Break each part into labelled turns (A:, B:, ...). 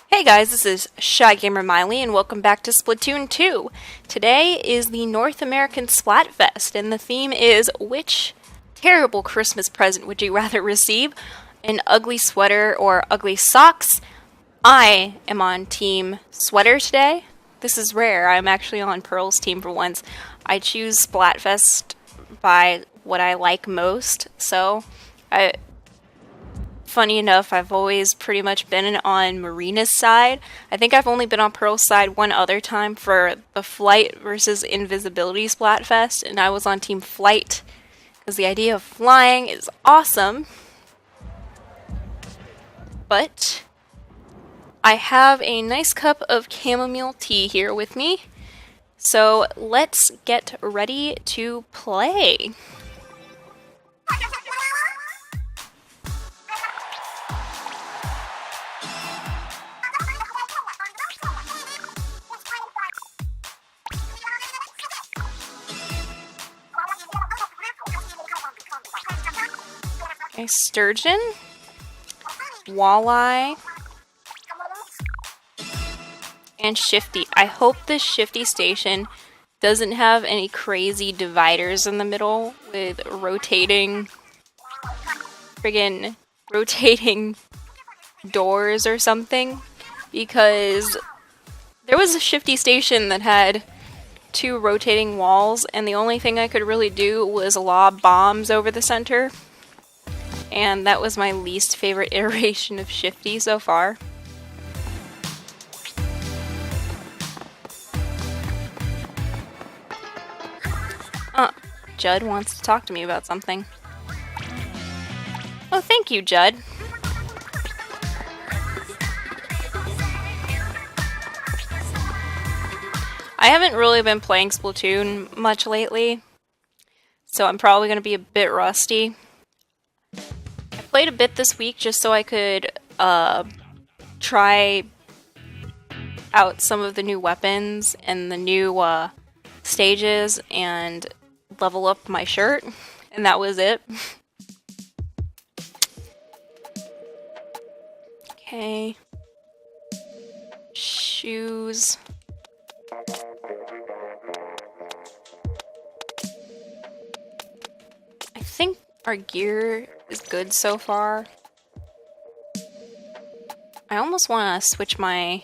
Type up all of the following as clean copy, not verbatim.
A: Hey guys, this is ShyGamerMaile and welcome back to Splatoon 2. Today is the North American Splatfest and the theme is which terrible Christmas present would you rather receive? An ugly sweater or ugly socks? I am on team sweater today. This is rare. I'm actually on Pearl's team for once. I choose Splatfest by what I like most, so funny enough, I've always pretty much been on Marina's side. I think I've only been on Pearl's side one other time for the Flight versus Invisibility Splatfest, and I was on Team Flight because the idea of flying is awesome. But I have a nice cup of chamomile tea here with me, so let's get ready to play. Okay, sturgeon, walleye, and shifty. I hope this shifty station doesn't have any crazy dividers in the middle with rotating doors or something, because there was a shifty station that had two rotating walls and the only thing I could really do was lob bombs over the center. And that was my least favorite iteration of Shifty so far. Judd wants to talk to me about something. Oh, thank you, Judd. I haven't really been playing Splatoon much lately, so I'm probably going to be a bit rusty. Played a bit this week just so I could try out some of the new weapons and the new stages and level up my shirt, and that was it. Okay. Shoes. I think our gear is good so far. I almost want to switch my...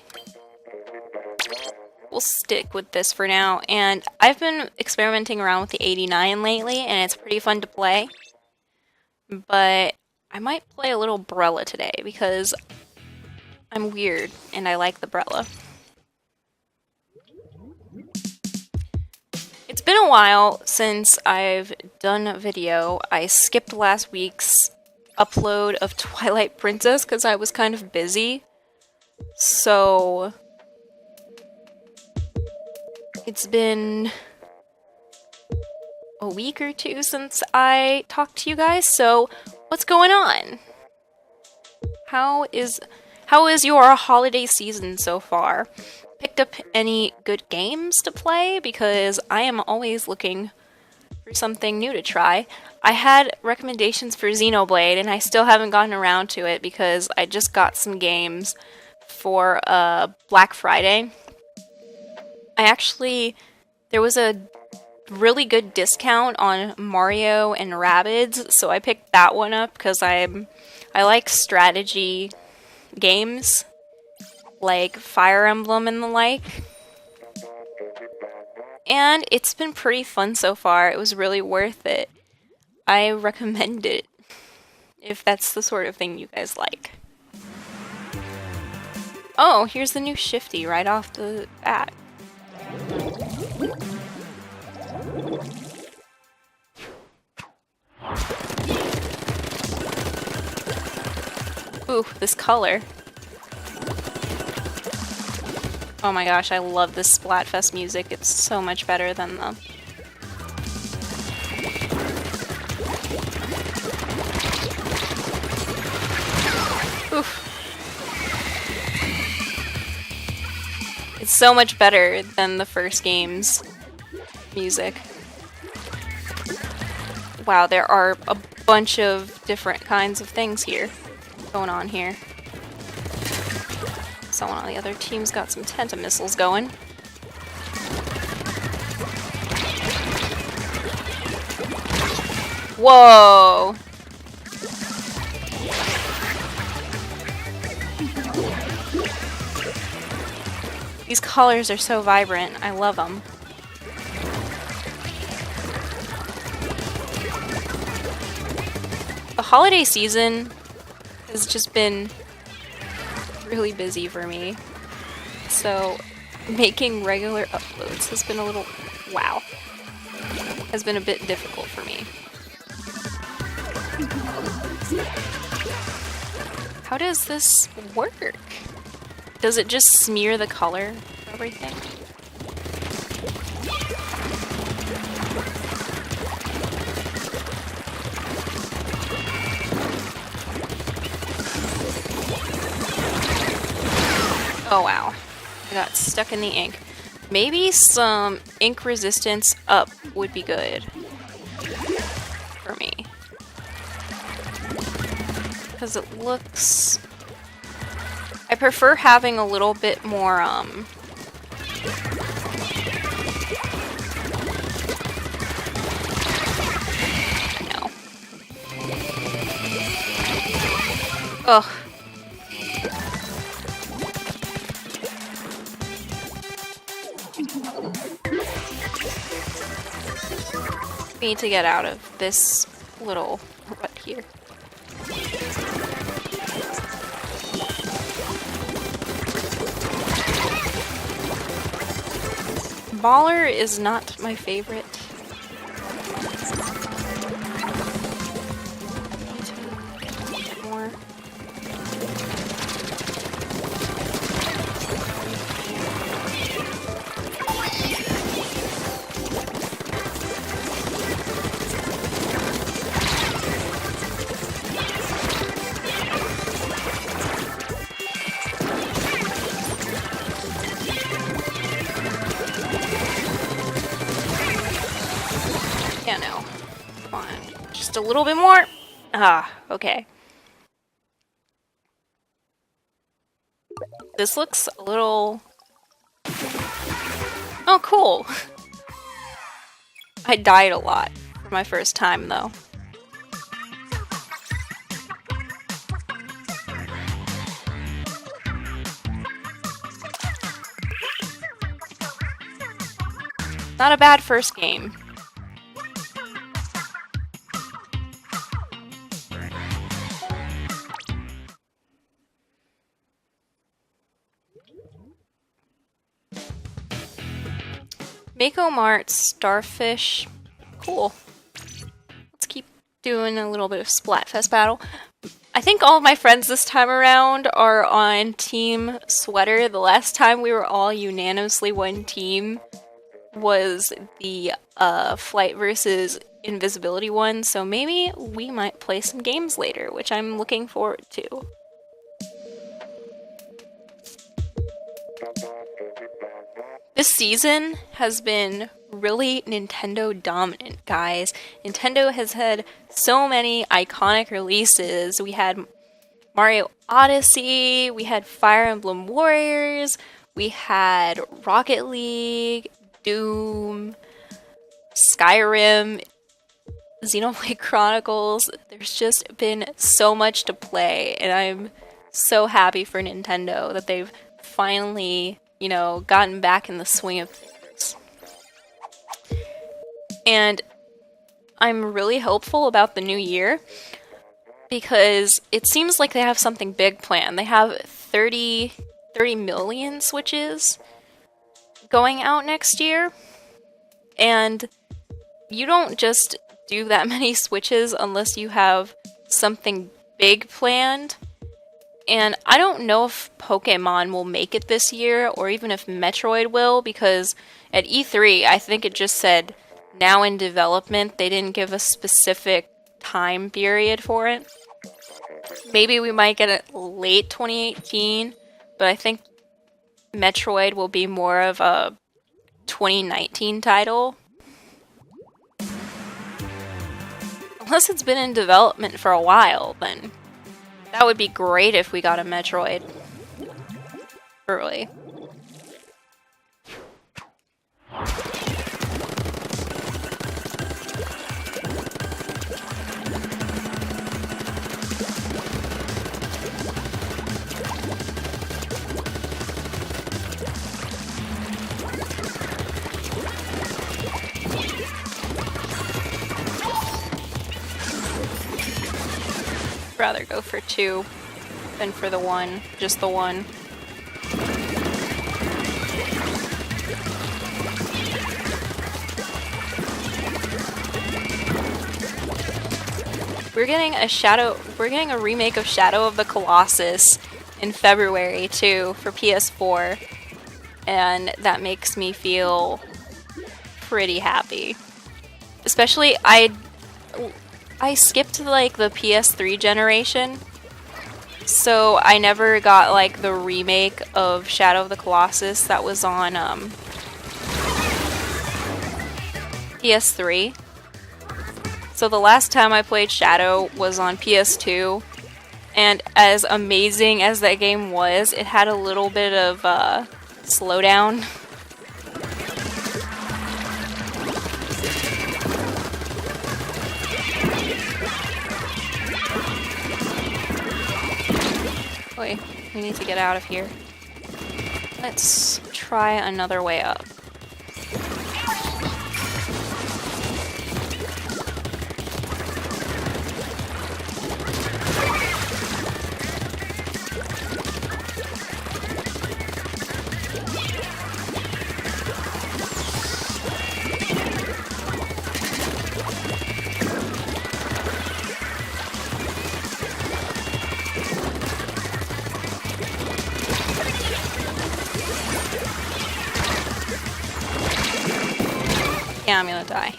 A: We'll stick with this for now, and I've been experimenting around with the 89 lately, and it's pretty fun to play. But I might play a little Brella today, because I'm weird, and I like the Brella. It's been a while since I've done a video. I skipped last week's upload of Twilight Princess because I was kind of busy. So it's been a week or two since I talked to you guys, so what's going on? How is your holiday season so far? Picked up any good games to play? Because I am always looking for something new to try. I had recommendations for Xenoblade and I still haven't gotten around to it because I just got some games for Black Friday. There was a really good discount on Mario and Rabbids, so I picked that one up because I like strategy games like Fire Emblem and the like. And it's been pretty fun so far. It was really worth it. I recommend it if that's the sort of thing you guys like. Oh, here's the new Shifty right off the bat. Ooh, this color. Oh my gosh, I love this Splatfest music. It's so much better than the... Oof. It's so much better than the first game's music. Wow, there are a bunch of different kinds of things here going on here. Someone on the other team's got some tenta missiles going. Whoa! These colors are so vibrant. I love them. The holiday season has just been really busy for me. So making regular uploads has been a little, wow, has been a bit difficult for me. How does this work? Does it just smear the color for everything? Oh wow, I got stuck in the ink. Maybe some ink resistance up would be good for me. Because it looks... I prefer having a little bit more, no. Ugh. We need to get out of this little rut here. Baller is not my favorite. Need to get a little bit more. Yeah, no. Come on. Just a little bit more. Ah, okay. This looks a little... Oh, cool. I died a lot for my first time, though. Not a bad first game. Mako Mart Starfish. Cool. Let's keep doing a little bit of Splatfest battle. I think all of my friends this time around are on Team Sweater. The last time we were all unanimously one team was the Flight versus Invisibility one, so maybe we might play some games later, which I'm looking forward to. This season has been really Nintendo dominant, guys. Nintendo has had so many iconic releases. We had Mario Odyssey, we had Fire Emblem Warriors, we had Rocket League, Doom, Skyrim, Xenoblade Chronicles. There's just been so much to play, and I'm so happy for Nintendo that they've finally, you know, gotten back in the swing of things. And I'm really hopeful about the new year because it seems like they have something big planned. They have 30 million Switches going out next year, and you don't just do that many Switches unless you have something big planned. And I don't know if Pokemon will make it this year, or even if Metroid will, because at E3, I think it just said now in development. They didn't give a specific time period for it. Maybe we might get it late 2018, but I think Metroid will be more of a 2019 title. Unless it's been in development for a while, then that would be great if we got a Metroid. early. Rather go for 2 than for the 1, just the 1. We're getting a remake of Shadow of the Colossus in February too for PS4, and that makes me feel pretty happy. Especially I skipped like the PS3 generation, so I never got like the remake of Shadow of the Colossus that was on PS3. So the last time I played Shadow was on PS2, and as amazing as that game was, it had a little bit of slowdown. Wait, we need to get out of here. Let's try another way up. Yeah, I'm gonna die.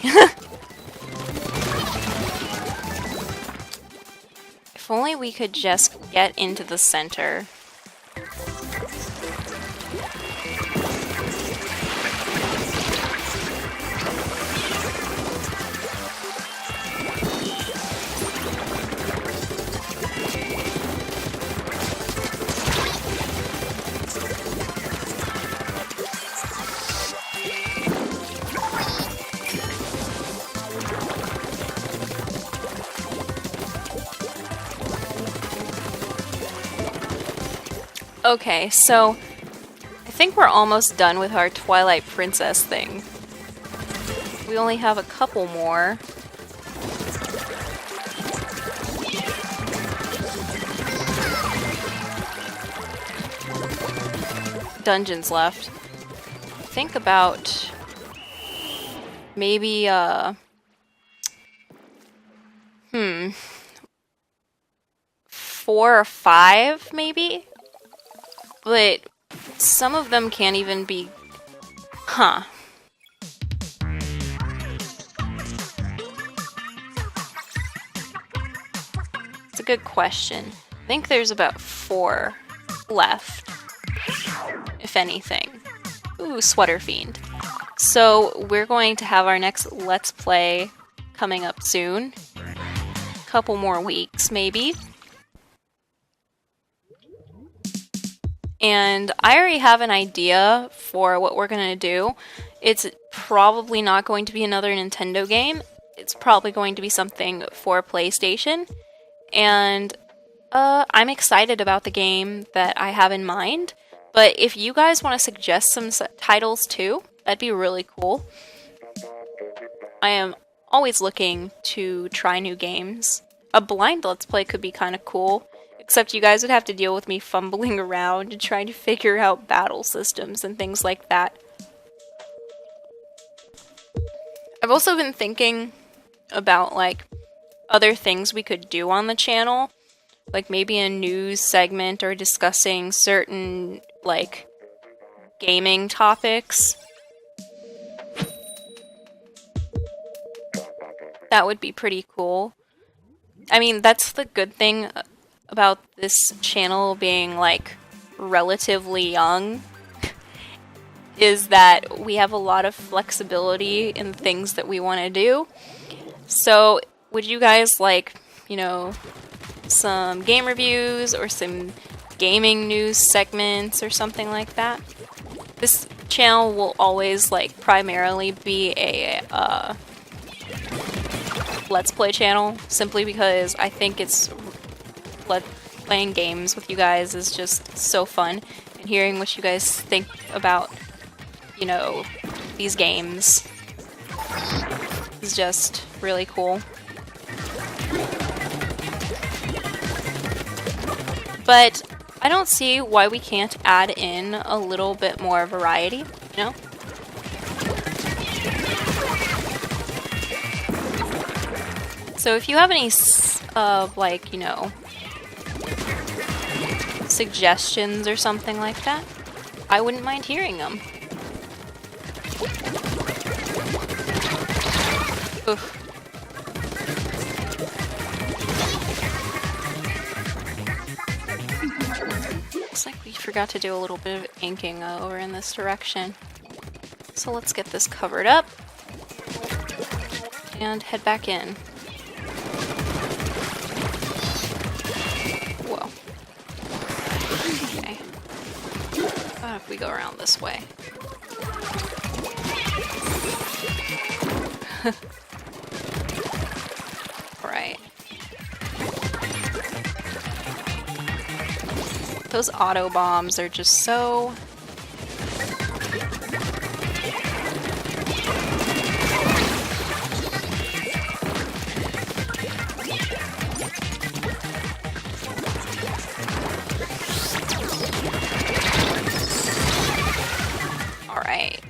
A: If only we could just get into the center. Okay, so I think we're almost done with our Twilight Princess thing. We only have a couple more. Dungeons left. Think about maybe 4 or 5 maybe? But some of them can't even be... Huh. It's a good question. I think there's about 4 left, if anything. Ooh, Sweater Fiend. So we're going to have our next Let's Play coming up soon. Couple more weeks, maybe. And I already have an idea for what we're going to do. It's probably not going to be another Nintendo game. It's probably going to be something for PlayStation. And I'm excited about the game that I have in mind. But if you guys want to suggest some titles too, that'd be really cool. I am always looking to try new games. A blind Let's Play could be kind of cool. Except you guys would have to deal with me fumbling around and trying to figure out battle systems and things like that. I've also been thinking about, like, other things we could do on the channel. Like, maybe a news segment or discussing certain, like, gaming topics. That would be pretty cool. I mean, that's the good thing about this channel being, like, relatively young, is that we have a lot of flexibility in things that we want to do. So, would you guys like, you know, some game reviews or some gaming news segments or something like that. This channel will always like primarily be a Let's Play channel, simply because I think it's playing games with you guys is just so fun, and hearing what you guys think about, you know, these games is just really cool. But I don't see why we can't add in a little bit more variety, you know? So if you have any, like, you know, suggestions or something like that, I wouldn't mind hearing them. Oof. Looks like we forgot to do a little bit of inking over in this direction. So let's get this covered up and head back in. Whoa. Okay. What if we go around this way? Right. Those auto bombs are just so... Alright.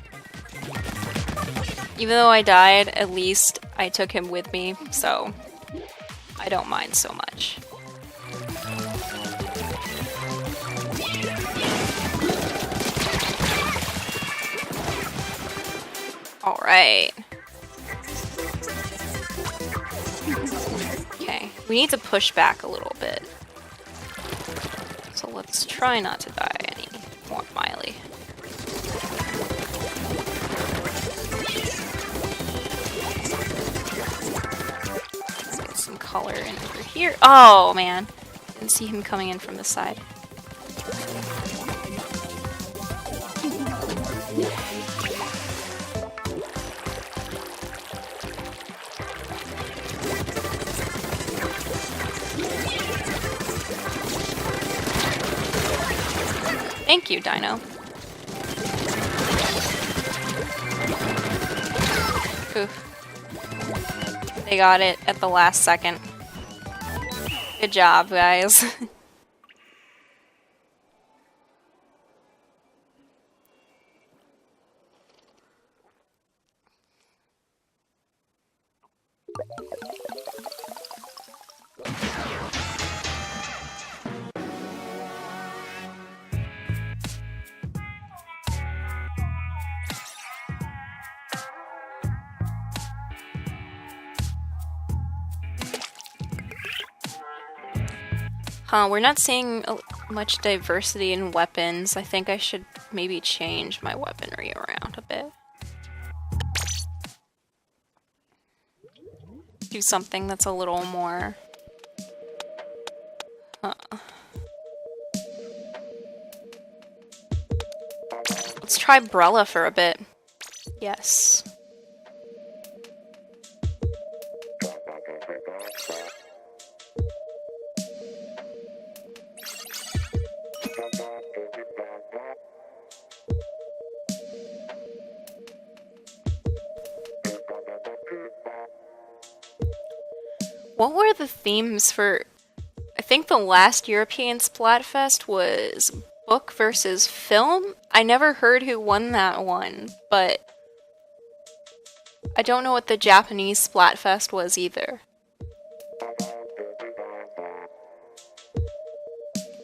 A: Even though I died, at least I took him with me, so I don't mind so much. Alright. Okay, we need to push back a little bit. So let's try not to die any more, Miley. Let's get some color in over here. Oh, man. Didn't see him coming in from the side. Thank you, Dino. Oof. They got it at the last second. Good job, guys. Huh, we're not seeing much diversity in weapons. I think I should maybe change my weaponry around a bit. Do something that's a little more... Let's try Brella for a bit. Yes. What were the themes for... I think the last European Splatfest was book versus film? I never heard who won that one, but I don't know what the Japanese Splatfest was either.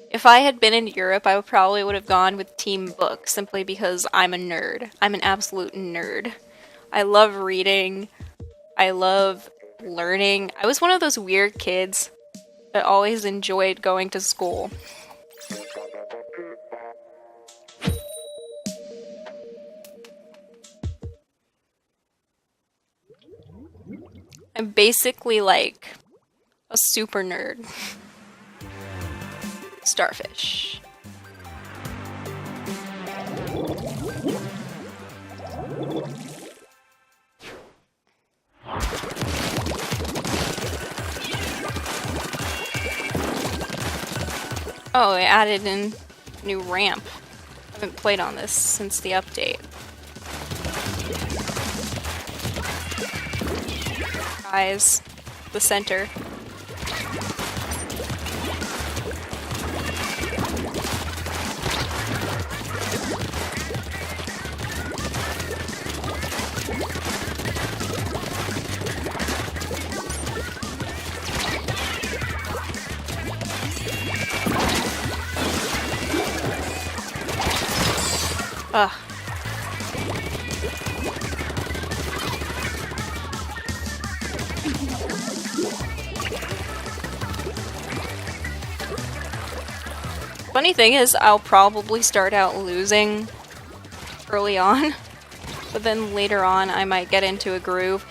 A: If I had been in Europe, I probably would have gone with Team Book, simply because I'm a nerd. I'm an absolute nerd. I love reading. I love learning. I was one of those weird kids that always enjoyed going to school. I'm basically like a super nerd. starfish. Oh, they added in a new ramp. I haven't played on this since the update. Guys, the center. Ugh. Funny thing is, I'll probably start out losing early on, but then later on I might get into a groove.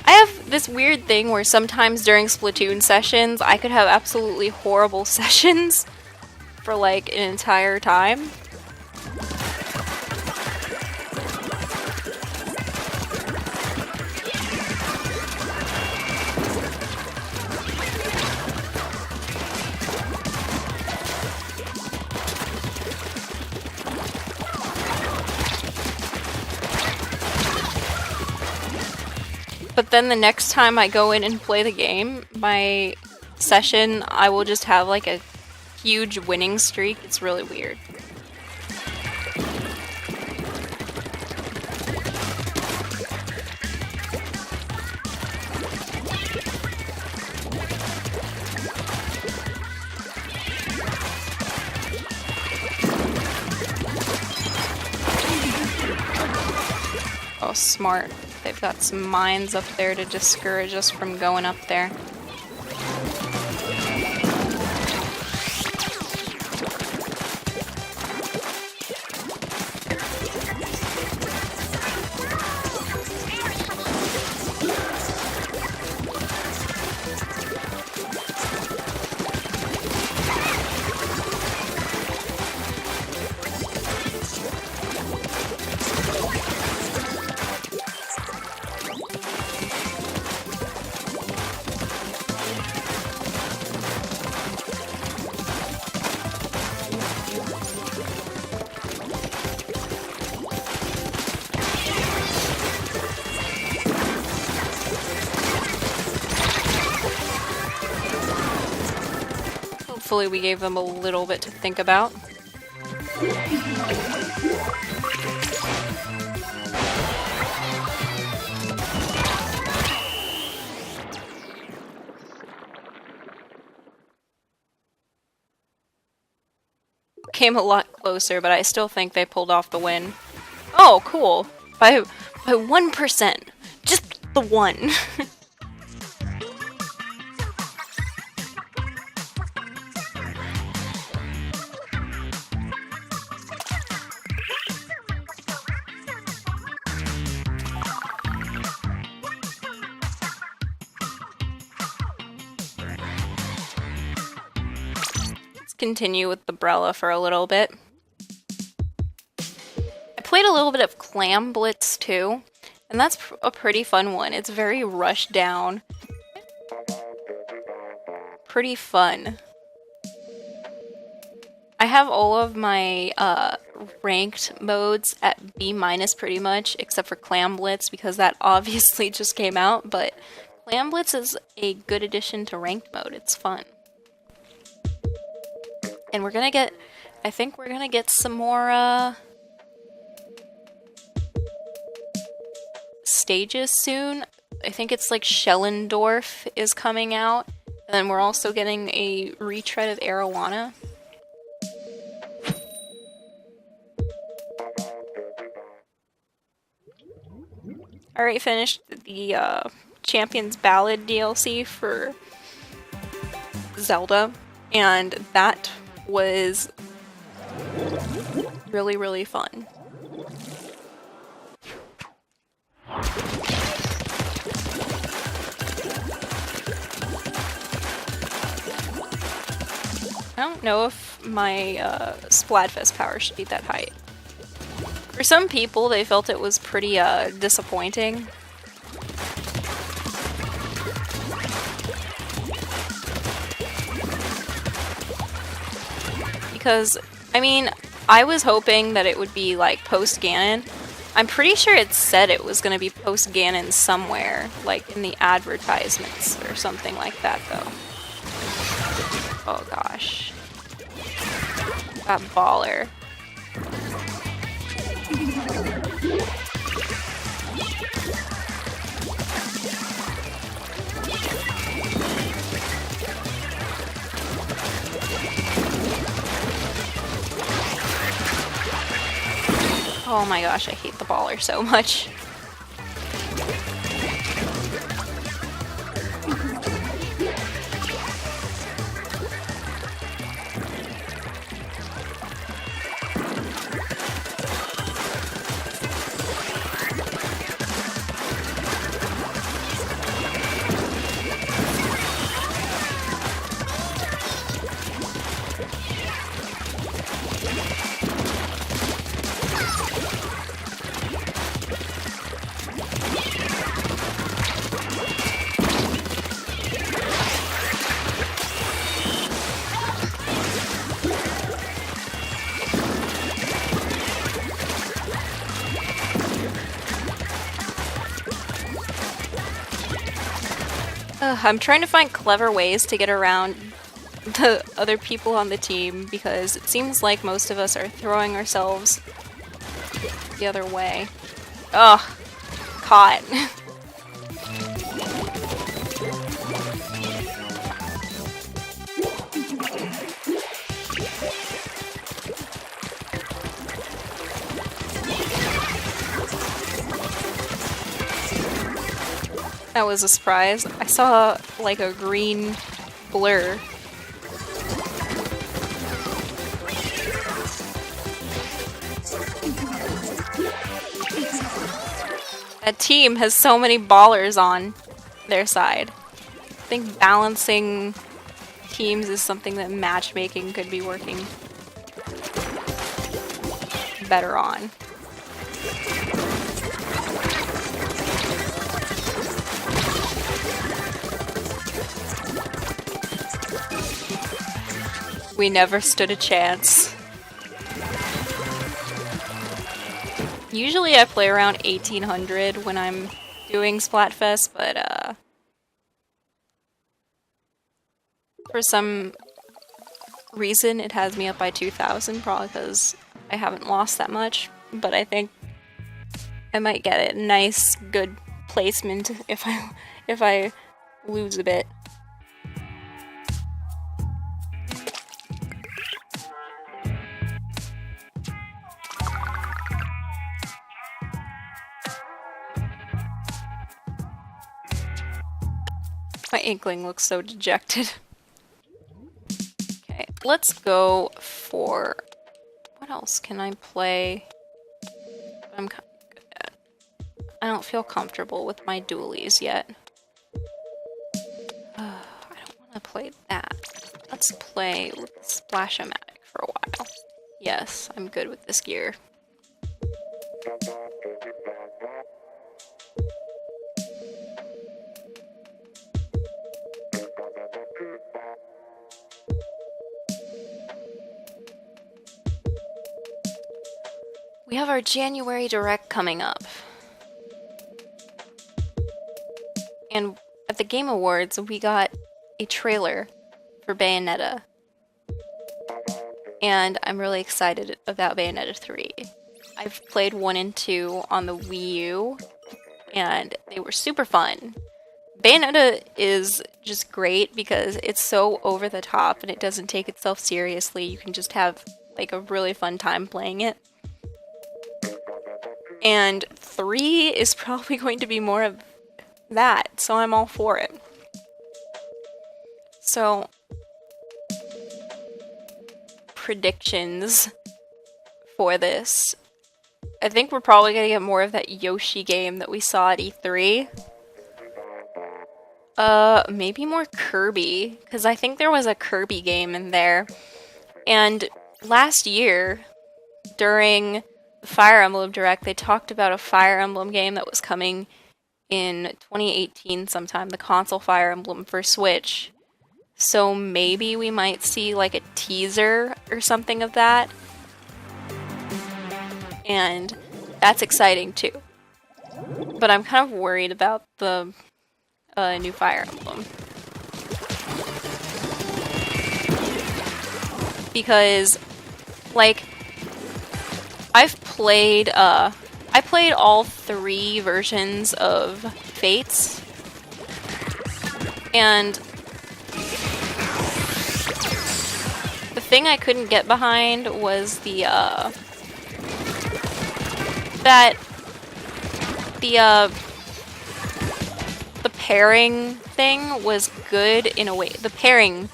A: I have this weird thing where sometimes during Splatoon sessions, I could have absolutely horrible sessions for like an entire time. But then the next time I go in and play the game, my session, I will just have like a huge winning streak. It's really weird. Oh, smart. They've got some mines up there to discourage us from going up there. Hopefully we gave them a little bit to think about. Came a lot closer, but I still think they pulled off the win. Oh, cool. By 1%. Just the one. Continue with the Brella for a little bit. I played a little bit of Clam Blitz too, and that's a pretty fun one. It's very rushed down. Pretty fun. I have all of my ranked modes at B- pretty much, except for Clam Blitz because that obviously just came out, but Clam Blitz is a good addition to ranked mode. It's fun. And we're gonna get, I think we're gonna get some more stages soon. I think it's like Schellendorf is coming out. And then we're also getting a retread of Arowana. Alright, finished the Champions Ballad DLC for Zelda. And that was really, really fun. don't know if my Splatfest power should be that high. For some people, they felt it was pretty disappointing. Because, I mean, I was hoping that it would be like post-Ganon. I'm pretty sure it said it was going to be post-Ganon somewhere, like in the advertisements or something like that, though. Oh gosh. That baller. Oh my gosh, I hate the baller so much. I'm trying to find clever ways to get around the other people on the team because it seems like most of us are throwing ourselves the other way. Ugh, caught. That was a surprise. I saw like a green blur. That team has so many ballers on their side. I think balancing teams is something that matchmaking could be working better on. We never stood a chance. Usually I play around 1800 when I'm doing Splatfest, but for some reason it has me up by 2000, probably because I haven't lost that much, but I think I might get a nice, good placement if I lose a bit. My Inkling looks so dejected. Okay, let's go for... What else can I play? I'm kind of good at. I don't feel comfortable with my dualies yet. I don't want to play that. Let's play with Splash-O-Matic for a while. Yes, I'm good with this gear. We have our January Direct coming up. And at the Game Awards, we got a trailer for Bayonetta. And I'm really excited about Bayonetta 3. I've played 1 and 2 on the Wii U, and they were super fun. Bayonetta is just great because it's so over the top and it doesn't take itself seriously. You can just have like a really fun time playing it. And 3 is probably going to be more of that, so I'm all for it. So, predictions for this. I think we're probably going to get more of that Yoshi game that we saw at E3. Maybe more Kirby, because I think there was a Kirby game in there. And last year, during the Fire Emblem Direct, they talked about a Fire Emblem game that was coming in 2018 sometime, the console Fire Emblem for Switch. So maybe we might see like a teaser or something of that. And that's exciting too. But I'm kind of worried about the new Fire Emblem. Because, like, I played all 3 versions of Fates, and the thing I couldn't get behind was the pairing thing was good in a way. The pairing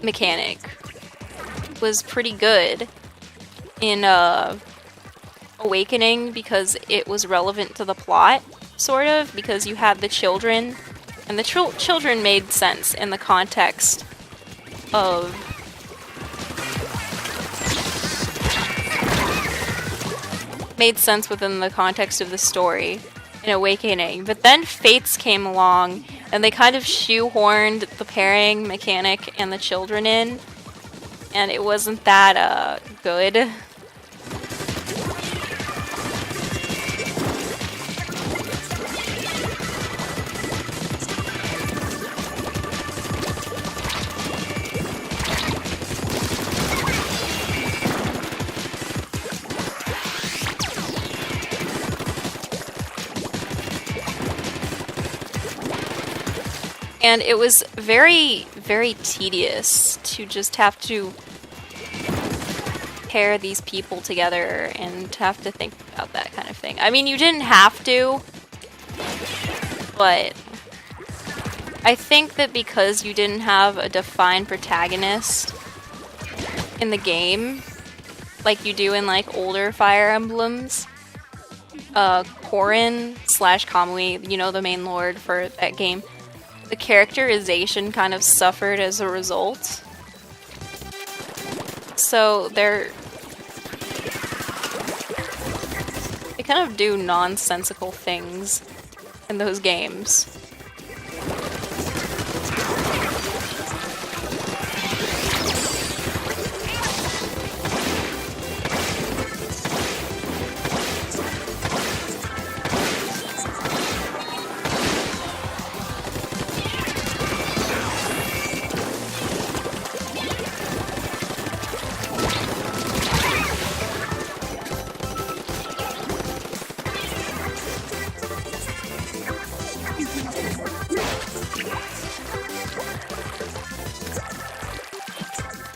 A: mechanic was pretty good in Awakening because it was relevant to the plot, sort of, because you had the children, and the children made sense in the context of within the context of the story in Awakening. But then Fates came along and they kind of shoehorned the pairing mechanic and the children in, and it wasn't that good. And it was very, very tedious to just have to pair these people together and have to think about that kind of thing. I mean, you didn't have to, but I think that because you didn't have a defined protagonist in the game, like you do in like older Fire Emblems, Corrin / Kamui, you know, the main lord for that game, the characterization kind of suffered as a result. So they kind of do nonsensical things in those games.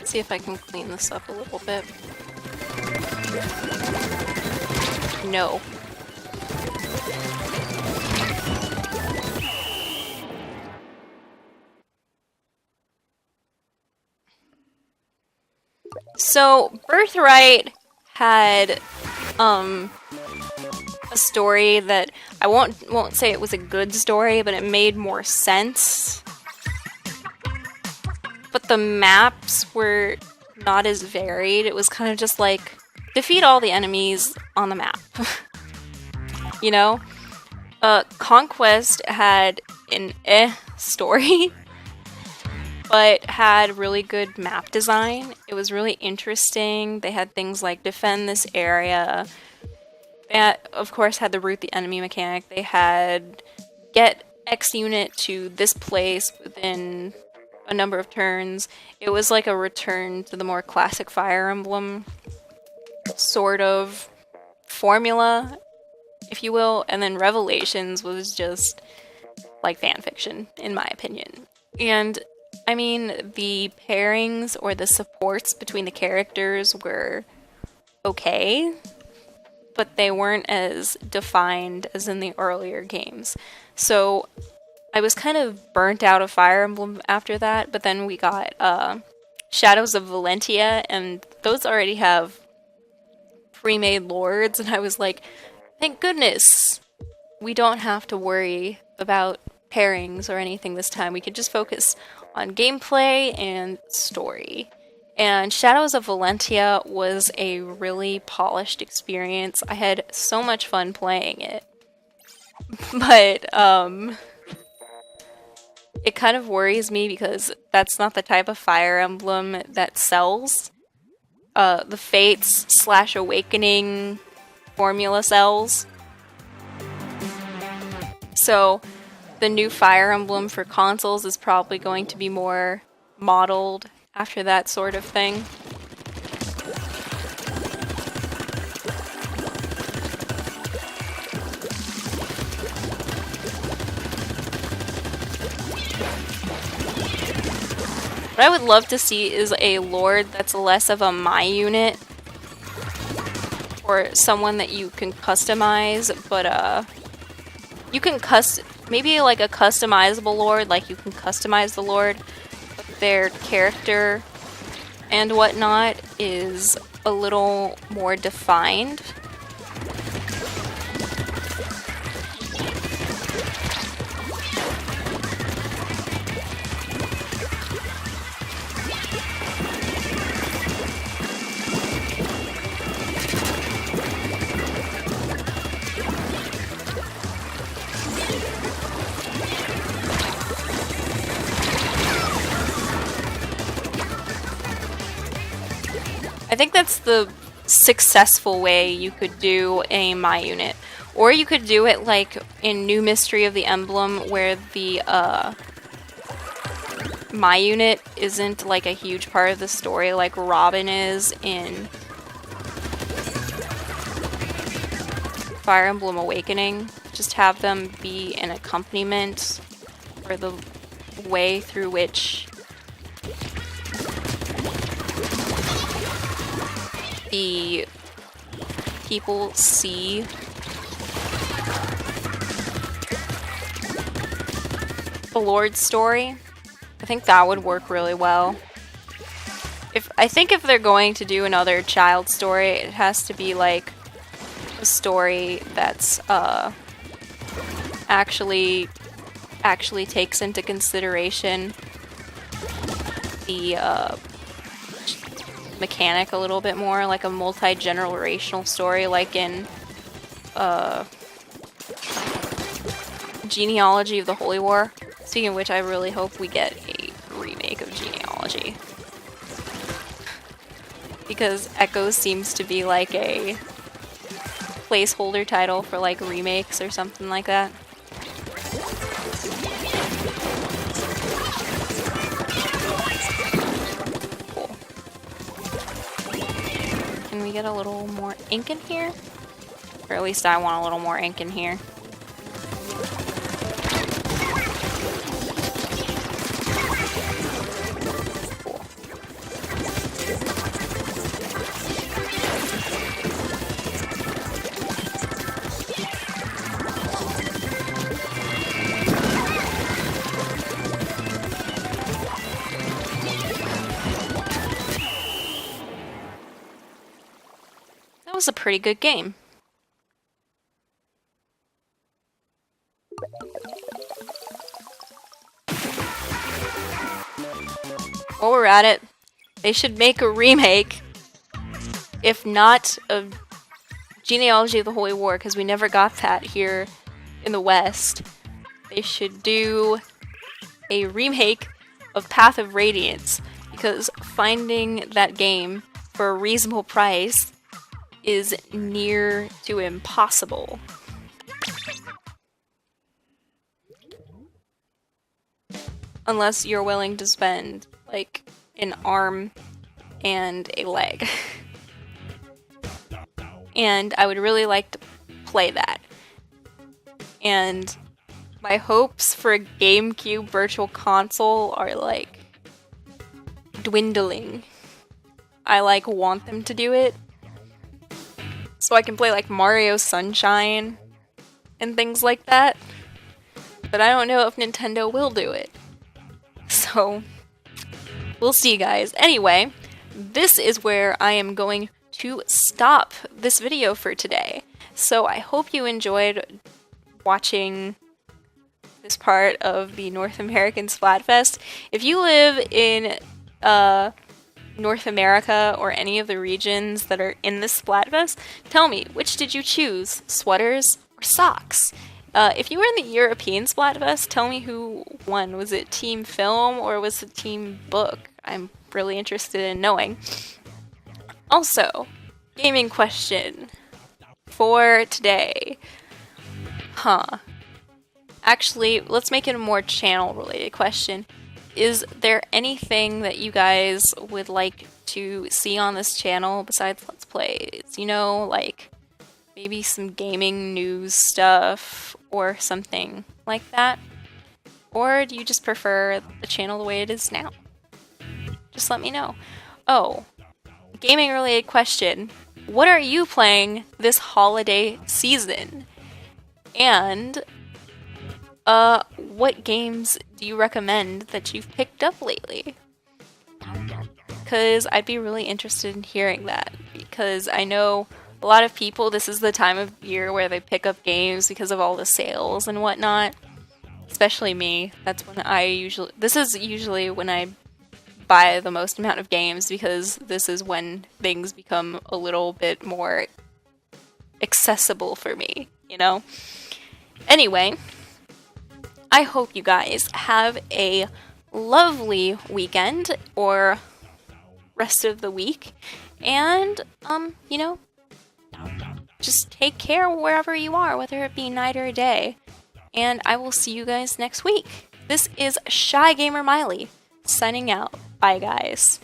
A: See if I can clean this up a little bit. No. So, Birthright had a story that I won't say it was a good story, but it made more sense. But the maps were not as varied. It was kind of just like, defeat all the enemies on the map. You know? Conquest had an story, but had really good map design. It was really interesting. They had things like defend this area. They, of course, had the root the enemy mechanic. They had get X unit to this place within a number of turns. It was like a return to the more classic Fire Emblem sort of formula, if you will. And then Revelations was just like fanfiction, in my opinion. And I mean, the pairings or the supports between the characters were okay, but they weren't as defined as in the earlier games. So I was kind of burnt out of Fire Emblem after that, but then we got Shadows of Valentia, and those already have pre-made lords, and I was like, thank goodness we don't have to worry about pairings or anything this time. We could just focus on gameplay and story. And Shadows of Valentia was a really polished experience. I had so much fun playing it. But, it kind of worries me because that's not the type of Fire Emblem that sells. The Fates/Awakening formula sells. So, the new Fire Emblem for consoles is probably going to be more modeled after that sort of thing. What I would love to see is a lord that's less of a my unit, or someone that you can customize, but you can maybe like a customizable lord, like you can customize the lord, but their character and whatnot is a little more defined. I think that's the successful way you could do a my unit. Or you could do it like in New Mystery of the Emblem, where the my unit isn't like a huge part of the story like Robin is in Fire Emblem Awakening. Just have them be an accompaniment for the way through which the people see the Lord's story. I think that would work really well. I think if they're going to do another child story, it has to be like a story that's actually takes into consideration the mechanic a little bit more, like a multi-generational story, like in Genealogy of the Holy War. Speaking of which, I really hope we get a remake of Genealogy, because Echoes seems to be like a placeholder title for like remakes or something like that. Can we get a little more ink in here? Or at least I want a little more ink in here. Cool. That was a pretty good game. While we're at it, they should make a remake, if not of Genealogy of the Holy War, because we never got that here in the West. They should do a remake of Path of Radiance, because finding that game for a reasonable price is near to impossible. Unless you're willing to spend like an arm and a leg. And I would really like to play that. And my hopes for a GameCube Virtual Console are like dwindling. I like want them to do it so I can play like Mario Sunshine and things like that. But I don't know if Nintendo will do it. So we'll see, guys. Anyway, this is where I am going to stop this video for today. So I hope you enjoyed watching this is part of the North American Splatfest. If you live in North America or any of the regions that are in this Splatfest, tell me, which did you choose, sweaters or socks? If you were in the European Splatfest, tell me who won. Was it Team Film or was it Team Book? I'm really interested in knowing. Also, gaming question for today. Actually, let's make it a more channel-related question. Is there anything that you guys would like to see on this channel besides Let's Plays? You know, like maybe some gaming news stuff or something like that? Or do you just prefer the channel the way it is now? Just let me know. Oh, gaming-related question. What are you playing this holiday season? And what games do you recommend that you've picked up lately? Because I'd be really interested in hearing that, because I know a lot of people, this is the time of year where they pick up games because of all the sales and whatnot. Especially me. That's when this is usually when I buy the most amount of games, because this is when things become a little bit more accessible for me, you know? Anyway, I hope you guys have a lovely weekend or rest of the week, and, you know, just take care wherever you are, whether it be night or day, and I will see you guys next week. This is ShyGamerMaile signing out. Bye, guys.